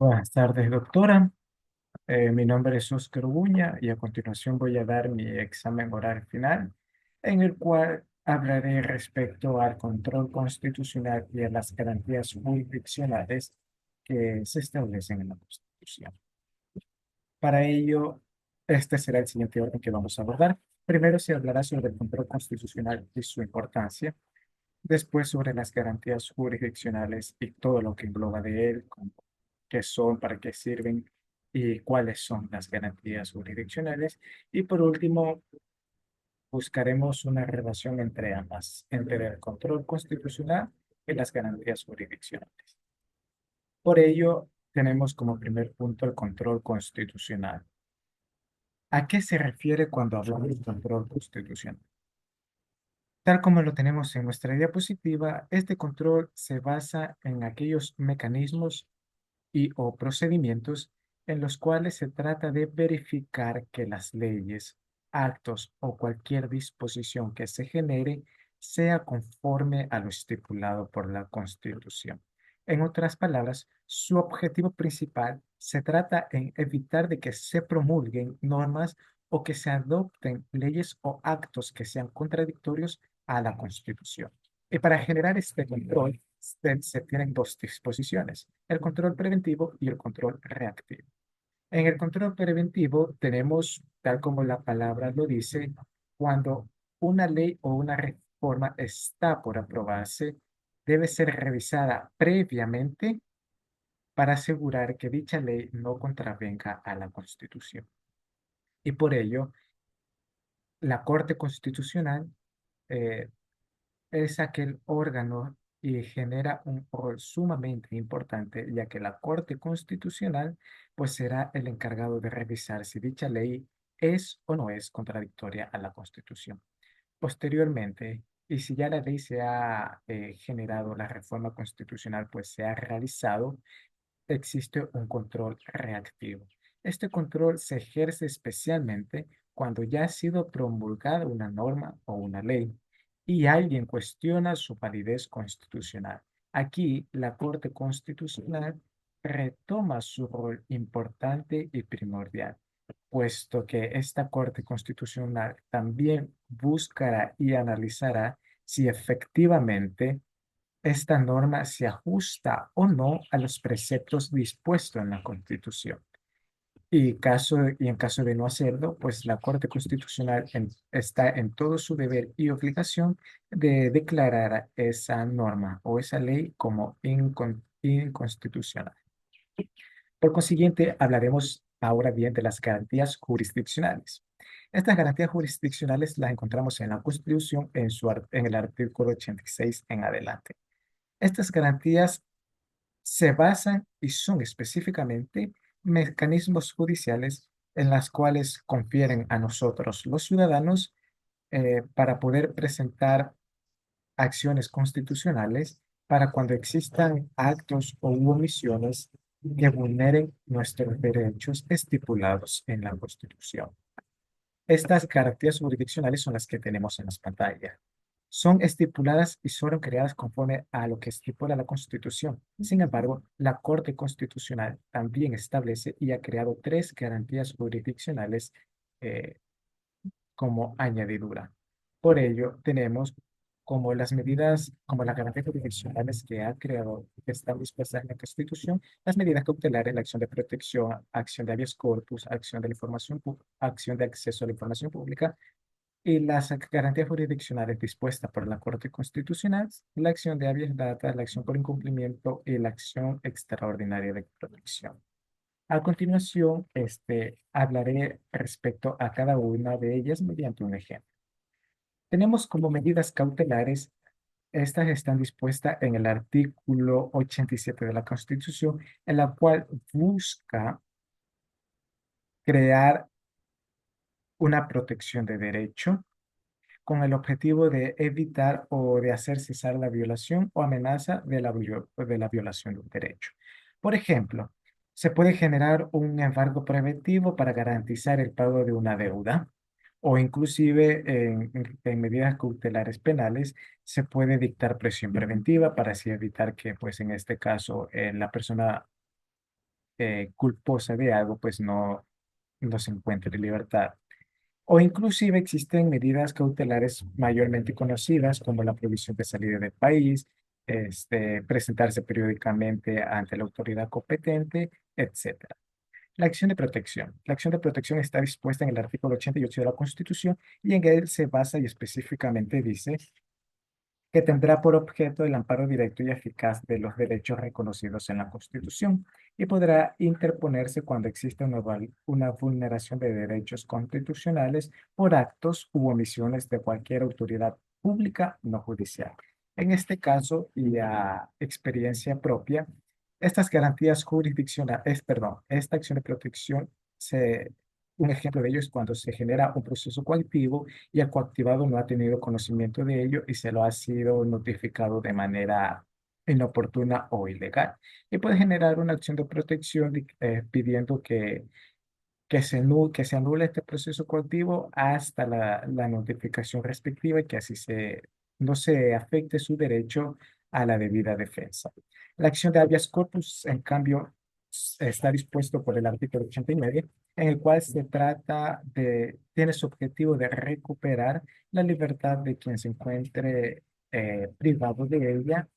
Buenas tardes, doctora. Mi nombre es Oscar Uña y a continuación voy a dar mi examen oral final, en el cual hablaré respecto al control constitucional y a las garantías jurisdiccionales que se establecen en la Constitución. Para ello, este será el siguiente orden que vamos a abordar. Primero se hablará sobre el control constitucional y su importancia. Después sobre las garantías jurisdiccionales y todo lo que engloba de él, como qué son, para qué sirven y cuáles son las garantías jurisdiccionales. Y por último, buscaremos una relación entre ambas, entre el control constitucional y las garantías jurisdiccionales. Por ello, tenemos como primer punto el control constitucional. ¿A qué se refiere cuando hablamos de control constitucional? Tal como lo tenemos en nuestra diapositiva, este control se basa en aquellos mecanismos y o procedimientos en los cuales se trata de verificar que las leyes, actos o cualquier disposición que se genere sea conforme a lo estipulado por la Constitución. En otras palabras, su objetivo principal se trata en evitar de que se promulguen normas o que se adopten leyes o actos que sean contradictorios a la Constitución. Y para generar este control, se tienen dos disposiciones, el control preventivo y el control reactivo. En el control preventivo tenemos, tal como la palabra lo dice, cuando una ley o una reforma está por aprobarse, debe ser revisada previamente para asegurar que dicha ley no contravenga a la Constitución. Y por ello, la Corte Constitucional eh, es aquel órgano y genera un rol sumamente importante, ya que la Corte Constitucional pues será el encargado de revisar si dicha ley es o no es contradictoria a la Constitución. Posteriormente, y si ya la ley se ha generado, la reforma constitucional pues se ha realizado, existe un control reactivo. Este control se ejerce especialmente cuando ya ha sido promulgada una norma o una ley y alguien cuestiona su validez constitucional. Aquí la Corte Constitucional retoma su rol importante y primordial, puesto que esta Corte Constitucional también buscará y analizará si efectivamente esta norma se ajusta o no a los preceptos dispuestos en la Constitución. Y en caso de no hacerlo, pues la Corte Constitucional está en todo su deber y obligación de declarar esa norma o esa ley como inconstitucional. Por consiguiente, hablaremos ahora bien de las garantías jurisdiccionales. Estas garantías jurisdiccionales las encontramos en la Constitución en el artículo 86 en adelante. Estas garantías se basan y son específicamente mecanismos judiciales en las cuales confieren a nosotros, los ciudadanos, para poder presentar acciones constitucionales para cuando existan actos o omisiones que vulneren nuestros derechos estipulados en la Constitución. Estas garantías jurisdiccionales son las que tenemos en las pantallas. Son estipuladas y fueron creadas conforme a lo que estipula la Constitución. Sin embargo, la Corte Constitucional también establece y ha creado tres garantías jurisdiccionales eh, como añadidura. Por ello, tenemos como las medidas, como las garantías jurisdiccionales que ha creado, que están dispuestas en la Constitución, las medidas cautelares, la acción de protección, acción de habeas corpus, acción de la información, acción de acceso a la información pública, y las garantías jurisdiccionales dispuestas por la Corte Constitucional, la acción de habeas data, la acción por incumplimiento y la acción extraordinaria de protección. A continuación, hablaré respecto a cada una de ellas mediante un ejemplo. Tenemos como medidas cautelares, estas están dispuestas en el artículo 87 de la Constitución, en la cual busca crear una protección de derecho con el objetivo de evitar o de hacer cesar la violación o amenaza de la violación de un derecho. Por ejemplo, se puede generar un embargo preventivo para garantizar el pago de una deuda o inclusive en medidas cautelares penales se puede dictar presión preventiva para así evitar que, pues en este caso, la persona culposa de algo, pues no se encuentre en libertad. O inclusive existen medidas cautelares mayormente conocidas como la prohibición de salida del país, presentarse periódicamente ante la autoridad competente, etcétera. La acción de protección. La acción de protección está dispuesta en el artículo 88 de la Constitución y en él se basa y específicamente dice que tendrá por objeto el amparo directo y eficaz de los derechos reconocidos en la Constitución y podrá interponerse cuando exista una vulneración de derechos constitucionales por actos u omisiones de cualquier autoridad pública no judicial. En este caso, y a experiencia propia, estas garantías jurisdiccionales, perdón, esta acción de protección, un ejemplo de ello es cuando se genera un proceso coactivo y el coactivado no ha tenido conocimiento de ello y se lo ha sido notificado de manera inoportuna o ilegal. Y puede generar una acción de protección pidiendo que se anule este proceso coactivo hasta la notificación respectiva y que así no se afecte su derecho a la debida defensa. La acción de habeas corpus, en cambio, está dispuesto por el artículo 89, en el cual tiene su objetivo de recuperar la libertad de quien se encuentre privado de ella,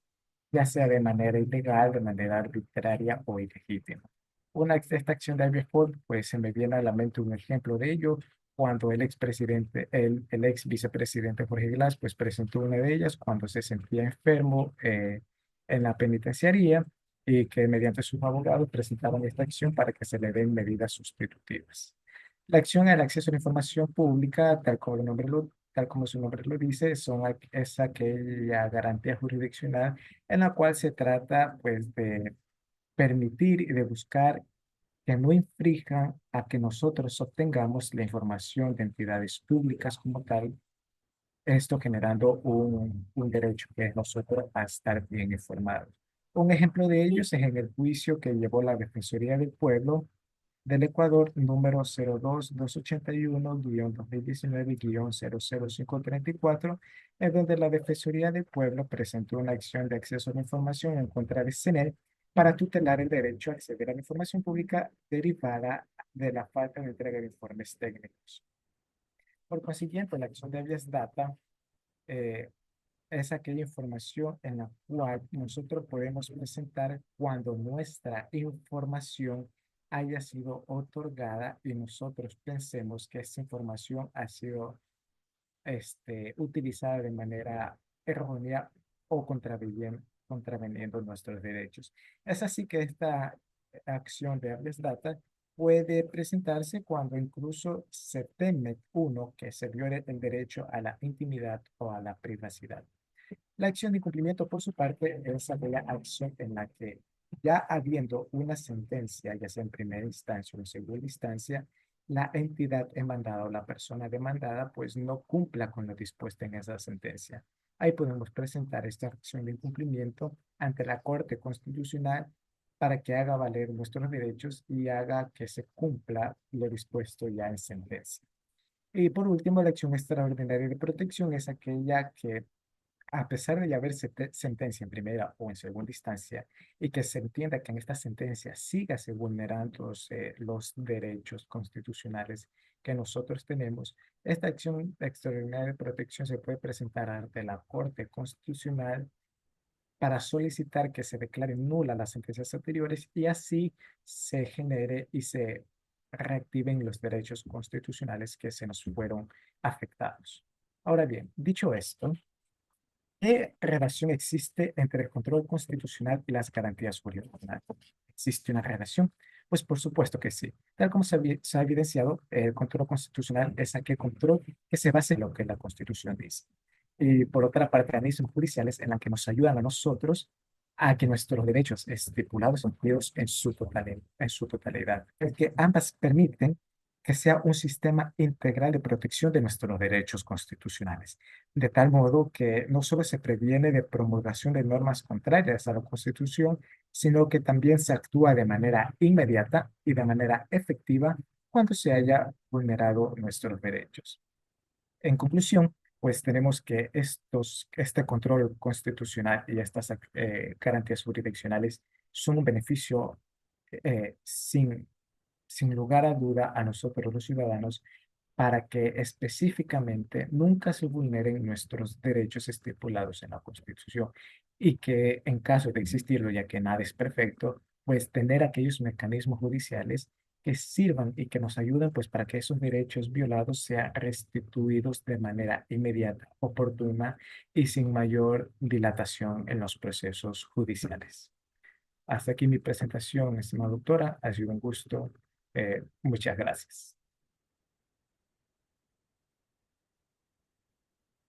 ya sea de manera ilegal, de manera arbitraria o ilegítima. Esta acción de habeas corpus, pues se me viene a la mente un ejemplo de ello, cuando el ex vicepresidente Jorge Glass, pues presentó una de ellas cuando se sentía enfermo en la penitenciaría y que mediante sus abogados presentaron esta acción para que se le den medidas sustitutivas. La acción al acceso a la información pública, tal como su nombre lo dice, es aquella garantía jurisdiccional en la cual se trata pues de permitir y de buscar que no infrinjan a que nosotros obtengamos la información de entidades públicas como tal, esto generando un derecho que es nosotros a estar bien informados. Un ejemplo de ellos es en el juicio que llevó la Defensoría del Pueblo del Ecuador número 02281-2019-00534, en donde la Defensoría del Pueblo presentó una acción de acceso a la información en contra de CNEL para tutelar el derecho a acceder a la información pública derivada de la falta de entrega de informes técnicos. Por consiguiente, la acción de habeas data eh, es aquella información en la cual nosotros podemos presentar cuando nuestra información haya sido otorgada y nosotros pensemos que esa información ha sido utilizada de manera errónea o contraveniendo nuestros derechos. Es así que esta acción de habeas data puede presentarse cuando incluso se teme uno que se viole el derecho a la intimidad o a la privacidad. La acción de incumplimiento, por su parte, es aquella acción en la que, ya habiendo una sentencia, ya sea en primera instancia o en segunda instancia, la entidad demandada o la persona demandada, pues no cumpla con lo dispuesto en esa sentencia. Ahí podemos presentar esta acción de incumplimiento ante la Corte Constitucional para que haga valer nuestros derechos y haga que se cumpla lo dispuesto ya en sentencia. Y por último, la acción extraordinaria de protección es aquella que a pesar de ya haber sentencia en primera o en segunda instancia y que se entienda que en esta sentencia sígase vulnerando los derechos constitucionales que nosotros tenemos, esta acción extraordinaria de protección se puede presentar ante la Corte Constitucional para solicitar que se declare nula las sentencias anteriores y así se genere y se reactiven los derechos constitucionales que se nos fueron afectados. Ahora bien, dicho esto, ¿qué relación existe entre el control constitucional y las garantías jurisdiccionales? ¿Existe una relación? Pues por supuesto que sí. Tal como se ha evidenciado, el control constitucional es aquel control que se basa en lo que la Constitución dice. Y por otra parte, organismos judiciales en la que nos ayudan a nosotros a que nuestros derechos estipulados son cumplidos en su totalidad. Es que ambas permiten que sea un sistema integral de protección de nuestros derechos constitucionales de tal modo que no solo se previene de promulgación de normas contrarias a la Constitución, sino que también se actúa de manera inmediata y de manera efectiva cuando se haya vulnerado nuestros derechos. En conclusión, pues tenemos que este control constitucional y estas garantías jurisdiccionales son un beneficio sin lugar a duda a nosotros los ciudadanos para que específicamente nunca se vulneren nuestros derechos estipulados en la Constitución y que en caso de existirlo, ya que nada es perfecto, pues tener aquellos mecanismos judiciales que sirvan y que nos ayuden pues para que esos derechos violados sean restituidos de manera inmediata, oportuna y sin mayor dilatación en los procesos judiciales. Hasta aquí mi presentación, estimada doctora. Ha sido un gusto. Muchas gracias.